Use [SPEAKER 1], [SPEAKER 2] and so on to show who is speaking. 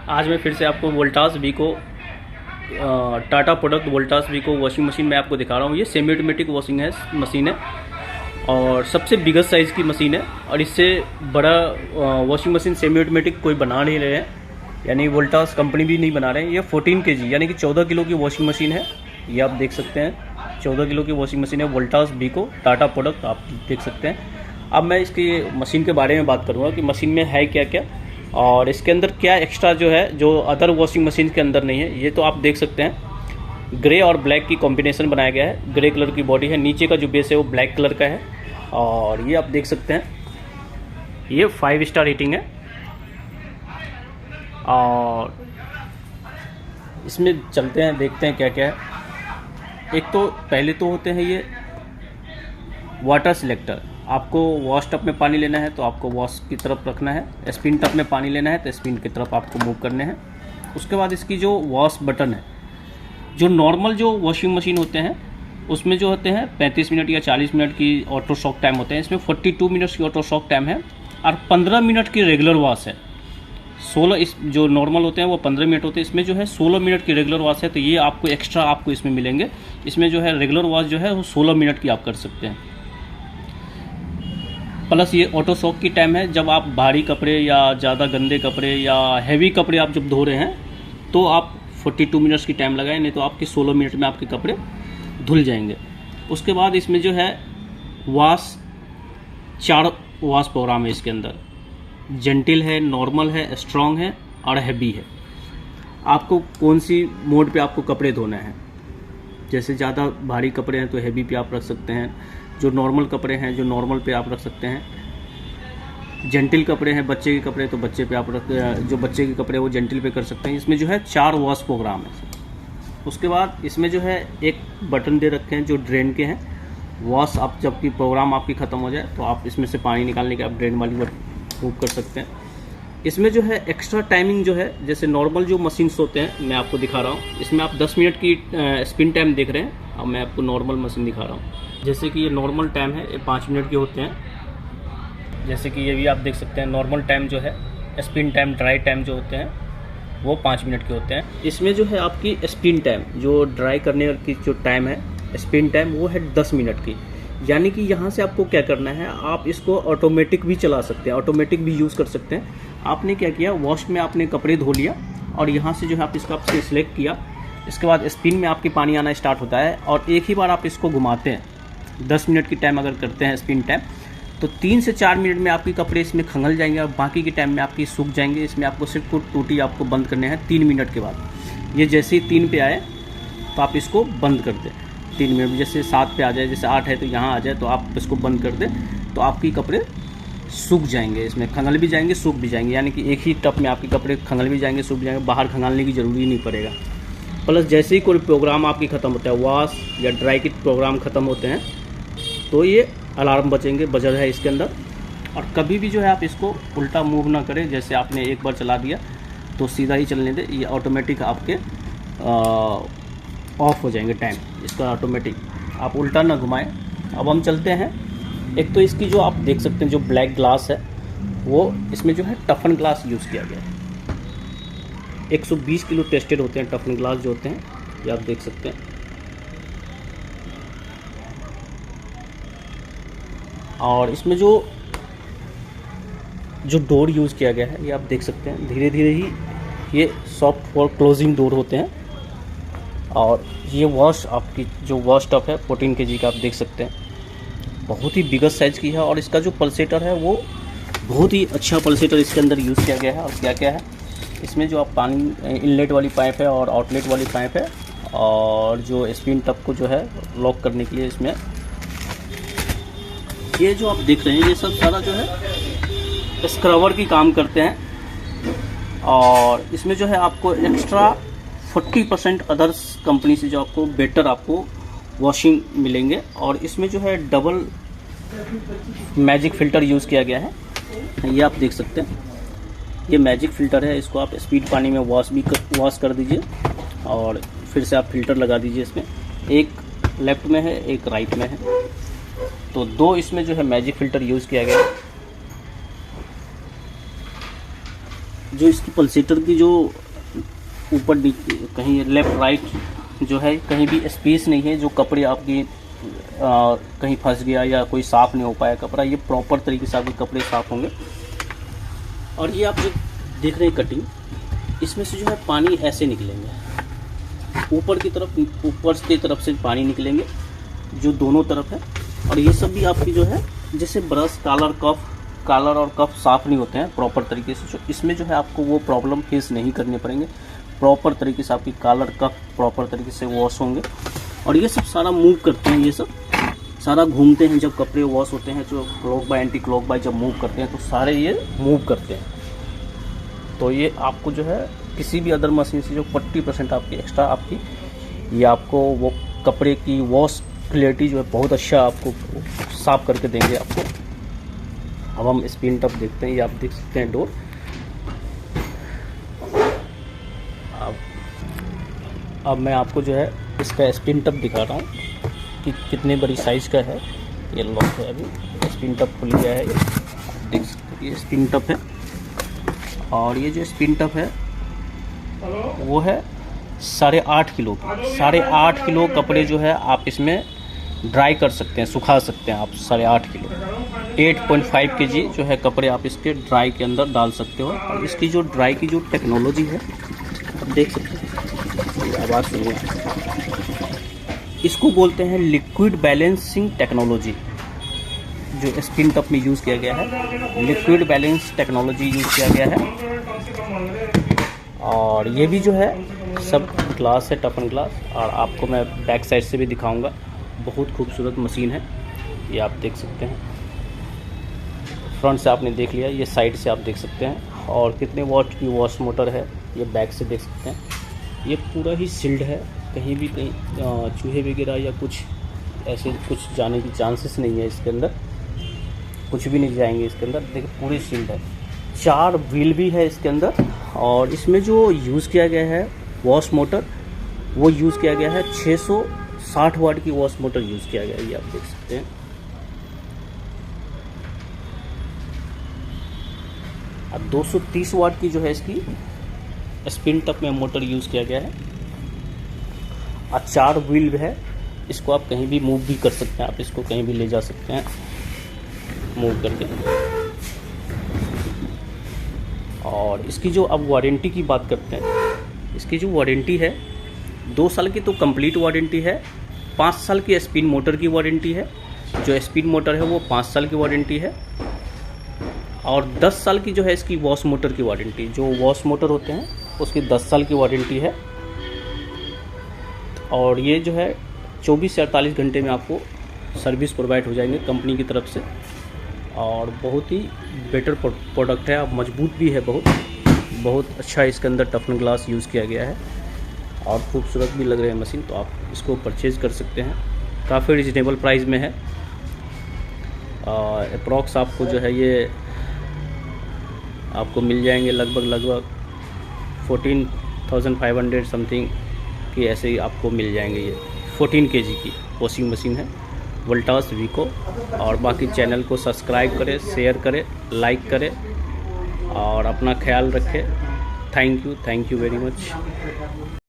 [SPEAKER 1] आज मैं फिर से आपको वोल्टास वीको टाटा प्रोडक्ट वोल्टास वीको वॉशिंग मशीन मैं आपको दिखा रहा हूँ। ये सेमी ऑटोमेटिक वॉशिंग मशीन है और सबसे बिगेस्ट साइज़ की मशीन है। और इससे बड़ा वॉशिंग मशीन सेमी ऑटोमेटिक कोई बना नहीं रहे हैं, यानी वोल्टास कंपनी भी नहीं बना रहे हैं। ये 14 kg यानी कि 14 किलो की वॉशिंग मशीन है। ये आप देख सकते हैं 14 किलो की वॉशिंग मशीन है, वोल्टास वीको टाटा प्रोडक्ट आप देख सकते हैं। अब मैं इसकी मशीन के बारे में बात करूँगा कि मशीन में है क्या क्या और इसके अंदर क्या एक्स्ट्रा जो है जो अदर वॉशिंग मशीन के अंदर नहीं है। ये तो आप देख सकते हैं ग्रे और ब्लैक की कॉम्बिनेशन बनाया गया है। ग्रे कलर की बॉडी है, नीचे का जो बेस है वो ब्लैक कलर का है। और ये आप देख सकते हैं ये 5 स्टार रेटिंग है। और इसमें चलते हैं देखते हैं क्या क्या है। एक तो पहले तो होते हैं ये वाटर सिलेक्टर। आपको वॉश टब में पानी लेना है तो आपको वॉश की तरफ रखना है, स्पिन टब में पानी लेना है तो स्पिन की तरफ आपको मूव करने हैं। उसके बाद इसकी जो वॉश बटन है, जो नॉर्मल जो वॉशिंग मशीन होते हैं उसमें जो होते हैं 35 मिनट या 40 मिनट की ऑटो शॉक टाइम होते हैं, इसमें 42 मिनट्स की ऑटो शॉक टाइम है और 15 मिनट की रेगुलर वॉश है। 16 इस जो नॉर्मल होते हैं वो 15 मिनट होते हैं, इसमें जो है 16 मिनट की रेगुलर वॉश है। तो ये आपको एक्स्ट्रा आपको इसमें मिलेंगे। इसमें जो है रेगुलर वॉश जो है वो 16 मिनट की आप कर सकते हैं। प्लस ये ऑटो शॉक की टाइम है। जब आप भारी कपड़े या ज़्यादा गंदे कपड़े या हैवी कपड़े आप जब धो रहे हैं तो आप 42 मिनट्स की टाइम लगाएं, नहीं तो आपके 16 मिनट में आपके कपड़े धुल जाएंगे। उसके बाद इसमें जो है वॉश 4 वॉश प्रोग्राम है इसके अंदर। जेंटिल है, नॉर्मल है, स्ट्रॉन्ग है और हैवी है। आपको कौन सी मोड पे आपको कपड़े धोना है। जैसे ज़्यादा भारी कपड़े हैं तो हैवी पे आप रख सकते हैं, जो नॉर्मल कपड़े हैं जो नॉर्मल पे आप रख सकते हैं। जेंटिल कपड़े हैं, बच्चे के कपड़े तो बच्चे पे आप जो बच्चे के कपड़े वो जेंटिल पे कर सकते हैं। इसमें जो है 4 वॉश प्रोग्राम है। उसके बाद इसमें जो है एक बटन दे रखे हैं जो ड्रेन के हैं। वॉश आप जबकि प्रोग्राम आपकी ख़त्म हो जाए तो आप इसमें से पानी निकालने के आप ड्रेन वाली मूव कर सकते हैं। इसमें जो है एक्स्ट्रा टाइमिंग जो है, जैसे नॉर्मल जो मशीन्स होते हैं मैं आपको दिखा रहा हूँ। इसमें आप 10 मिनट की स्पिन टाइम देख रहे हैं। अब मैं आपको नॉर्मल मशीन दिखा रहा हूँ। जैसे कि ये नॉर्मल टाइम है, ये 5 मिनट के होते हैं। जैसे कि ये भी आप देख सकते हैं नॉर्मल टाइम जो है, स्पिन टाइम, ड्राई टाइम जो होते हैं वो 5 मिनट के होते हैं। इसमें जो है आपकी स्पिन टाइम, जो ड्राई करने की जो टाइम है स्पिन टाइम, वो है 10 मिनट की। यानी कि यहाँ से आपको क्या करना है, आप इसको ऑटोमेटिक भी चला सकते हैं, ऑटोमेटिक भी यूज़ कर सकते हैं। आपने क्या किया, वॉश में आपने कपड़े धो लिया और यहाँ से जो है आप इसका सिलेक्ट किया। इसके बाद स्पिन में आपके पानी आना स्टार्ट होता है और एक ही बार आप इसको घुमाते हैं। 10 मिनट की टाइम अगर करते हैं स्पिन टाइम तो 3 से 4 मिनट में आपके कपड़े इसमें खंगल जाएंगे और बाकी के टाइम में आपकी सूख जाएंगे। इसमें आपको सिर्फ को टूटी आपको बंद करने हैं 3 मिनट के बाद। ये जैसे ही 3 पे आए तो आप इसको बंद कर दें 3 मिनट। जैसे 7 पे आ जाए, जैसे 8 है तो यहाँ आ जाए तो आप इसको बंद कर दें तो आपकी कपड़े सूख जाएंगे। इसमें खंगल भी जाएंगे, सूख भी जाएंगे, यानी कि एक ही टप में आपके कपड़े खंगल भी जाएंगे, सूख भी जाएंगे। बाहर खंगालने की ज़रूरी नहीं पड़ेगा। प्लस जैसे ही कोई प्रोग्राम आपकी ख़त्म होता है, वॉश या ड्राई के प्रोग्राम ख़त्म होते हैं तो ये अलार्म बचेंगे, बजर है इसके अंदर। और कभी भी जो है आप इसको उल्टा मूव ना करें। जैसे आपने एक बार चला दिया तो सीधा ही चलने दें, ये ऑटोमेटिक आपके ऑफ हो जाएंगे टाइम इसका ऑटोमेटिक। आप उल्टा ना घुमाएं। अब हम चलते हैं। एक तो इसकी जो आप देख सकते हैं जो ब्लैक ग्लास है वो इसमें जो है टफन ग्लास यूज़ किया गया है। 120 किलो टेस्टेड होते हैं टफन ग्लास जो होते हैं, ये आप देख सकते हैं। और इसमें जो डोर यूज़ किया गया है ये आप देख सकते हैं। धीरे धीरे ही ये सॉफ्ट और क्लोजिंग डोर होते हैं। और ये वॉश आपकी जो वॉश टब है 14 kg का आप देख सकते हैं, बहुत ही बिगेस्ट साइज़ की है। और इसका जो पल्सेटर है वो बहुत ही अच्छा पल्सेटर इसके अंदर यूज़ किया गया है। और क्या क्या है इसमें, जो आप पानी इनलेट वाली पाइप है और आउटलेट वाली पाइप है, और जो स्पिन टब को जो है लॉक करने के लिए इसमें ये जो आप देख रहे हैं ये सब सारा जो है स्क्रबर की काम करते हैं। और इसमें जो है आपको एक्स्ट्रा 40% अदर्स कंपनी से जो आपको बेटर आपको वॉशिंग मिलेंगे। और इसमें जो है डबल मैजिक फ़िल्टर यूज़ किया गया है, ये आप देख सकते हैं। ये मैजिक फ़िल्टर है, इसको आप स्पीड पानी में वॉश कर दीजिए और फिर से आप फ़िल्टर लगा दीजिए। इसमें एक लेफ़्ट में है, एक राइट में है, तो 2 इसमें जो है मैजिक फ़िल्टर यूज़ किया गया है। जो इसकी पल्सेटर की जो ऊपर कहीं लेफ़्ट राइट जो है कहीं भी स्पेस नहीं है, जो कपड़े आपके कहीं फंस गया या कोई साफ़ नहीं हो पाया कपड़ा, ये प्रॉपर तरीके से आपके कपड़े साफ़ होंगे। और ये आप जो देख रहे हैं कटिंग, इसमें से जो है पानी ऐसे निकलेंगे ऊपर की तरफ से पानी निकलेंगे जो दोनों तरफ है। और ये सब भी आपकी जो है जैसे ब्रश कॉलर और कफ साफ़ नहीं होते हैं प्रॉपर तरीके से, जो इसमें जो है आपको वो प्रॉब्लम फेस नहीं करने पड़ेंगे। प्रॉपर तरीके से आपकी कॉलर कफ प्रॉपर तरीके से वॉश होंगे। और ये सब सारा मूव करते हैं, ये सब सारा घूमते हैं जब कपड़े वॉश होते हैं, जो clockwise anticlockwise जब मूव करते हैं तो सारे ये मूव करते हैं। तो ये आपको जो है किसी भी अदर मशीन से जो 40% आपकी एक्स्ट्रा आपकी ये आपको वो कपड़े की वॉश क्लियरिटी जो है बहुत अच्छा आपको साफ करके देंगे आपको। अब हम स्पिन टप देखते हैं, ये आप देख सकते हैं डोर। अब मैं आपको जो है इसका स्पिन टप दिखा रहा हूँ कि कितने बड़ी साइज़ का है। ये लॉक है, अभी स्पिन टप खुल गया है, ये देख सकते हैं ये स्पिन टप है। और ये जो स्पिन टप है वो है 8.5 किलो की। 8.5 किलो कपड़े जो है आप इसमें ड्राई कर सकते हैं, सुखा सकते हैं आप। 8.5 किलो 8.5 kg जो है कपड़े आप इसके ड्राई के अंदर डाल सकते हो। और इसकी जो ड्राई की जो टेक्नोलॉजी है आप देख सकते हैं, आवाज़ सुनिए, इसको बोलते हैं लिक्विड बैलेंसिंग टेक्नोलॉजी। जो स्पिन टप में यूज़ किया गया है लिक्विड बैलेंस टेक्नोलॉजी यूज़ किया गया है। और ये भी जो है सब ग्लास है, टफन ग्लास। और आपको मैं बैक साइड से भी दिखाऊंगा, बहुत खूबसूरत मशीन है, ये आप देख सकते हैं। फ्रंट से आपने देख लिया, ये साइड से आप देख सकते हैं। और कितने वॉट की वॉश मोटर है ये बैक से देख सकते हैं। ये पूरा ही सील्ड है, कहीं भी चूहे वगैरह या कुछ ऐसे कुछ जाने की चांसेस नहीं है इसके अंदर, कुछ भी नहीं जाएंगे इसके अंदर। देखिए पूरी सील्ड है, 4 व्हील भी है इसके अंदर। और इसमें जो यूज़ किया गया है वॉश मोटर, वो यूज़ किया गया है 660 वाट की वॉश मोटर यूज़ किया गया है, ये आप देख सकते हैं। अब 230 वाट की जो है इसकी स्पिन टप में मोटर यूज़ किया गया है। और 4 व्हील है, इसको आप कहीं भी मूव भी कर सकते हैं, आप इसको कहीं भी ले जा सकते हैं मूव करके। और इसकी जो अब वारंटी की बात करते हैं, इसकी जो वारंटी है 2 साल की तो कंप्लीट वारंटी है, 5 साल की स्पिन मोटर की वारंटी है। जो स्पिन मोटर है वो 5 साल की वारंटी है। और 10 साल की जो है इसकी वॉश मोटर की वारंटी, जो वॉश मोटर होते हैं उसकी 10 साल की वारंटी है। और ये जो है 24 से 48 घंटे में आपको सर्विस प्रोवाइड हो जाएंगे कंपनी की तरफ से। और बहुत ही बेटर प्रोडक्ट है, मजबूत भी है, बहुत अच्छा इसके अंदर टफन ग्लास यूज़ किया गया है और खूबसूरत भी लग रहे हैं मशीन। तो आप इसको परचेज़ कर सकते हैं, काफ़ी रिजनेबल प्राइस में है। अप्रॉक्स आपको जो है ये आपको मिल जाएंगे लगभग 14,500 समथिंग की, ऐसे ही आपको मिल जाएंगे। ये 14 kg की वॉशिंग मशीन है, वोल्टास वीको। और बाकी चैनल को सब्सक्राइब करें, शेयर करें, लाइक करें और अपना ख्याल रखें। Thank you very much.